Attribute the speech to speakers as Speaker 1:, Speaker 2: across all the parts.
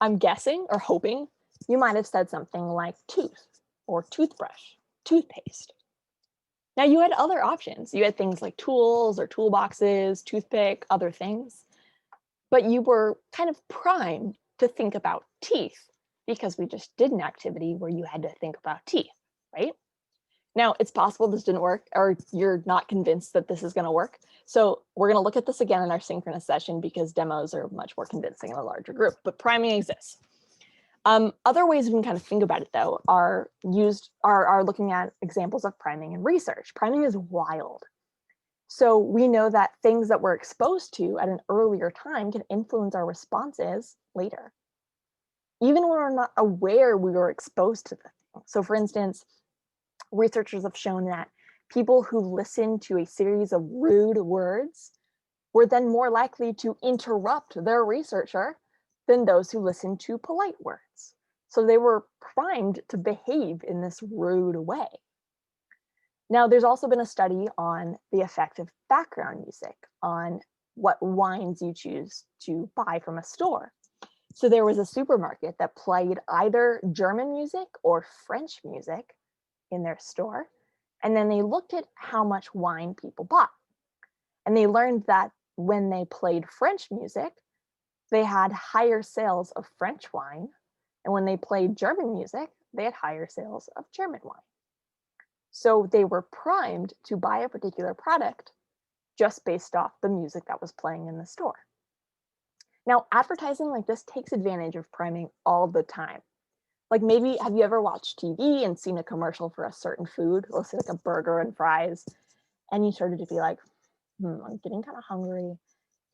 Speaker 1: I'm guessing or hoping you might have said something like tooth or toothbrush, toothpaste. Now you had other options. You had things like tools or toolboxes, toothpick, other things, but you were kind of primed to think about teeth because we just did an activity where you had to think about teeth, right? Now, it's possible this didn't work or you're not convinced that this is going to work. So we're going to look at this again in our synchronous session because demos are much more convincing in a larger group, but priming exists. Other ways we can kind of think about it, though, are looking at examples of priming in research. Priming is wild. So we know that things that we're exposed to at an earlier time can influence our responses later, even when we're not aware we were exposed to the thing. So for instance, researchers have shown that people who listen to a series of rude words were then more likely to interrupt their researcher than those who listened to polite words. So they were primed to behave in this rude way. Now, there's also been a study on the effect of background music on what wines you choose to buy from a store. So there was a supermarket that played either German music or French music in their store, and then they looked at how much wine people bought. And they learned that when they played French music, they had higher sales of French wine, and when they played German music, they had higher sales of German wine. So they were primed to buy a particular product just based off the music that was playing in the store. Now, advertising like this takes advantage of priming all the time. Like maybe, have you ever watched TV and seen a commercial for a certain food, let's say like a burger and fries, and you started to be like, I'm getting kind of hungry,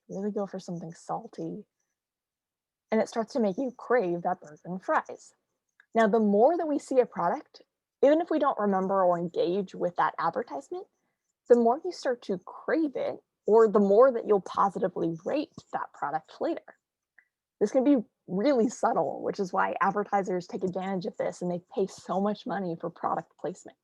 Speaker 1: really go for something salty. And it starts to make you crave that burger and fries. Now, the more that we see a product, even if we don't remember or engage with that advertisement, the more you start to crave it, or the more that you'll positively rate that product later. This can be really subtle, which is why advertisers take advantage of this and they pay so much money for product placement.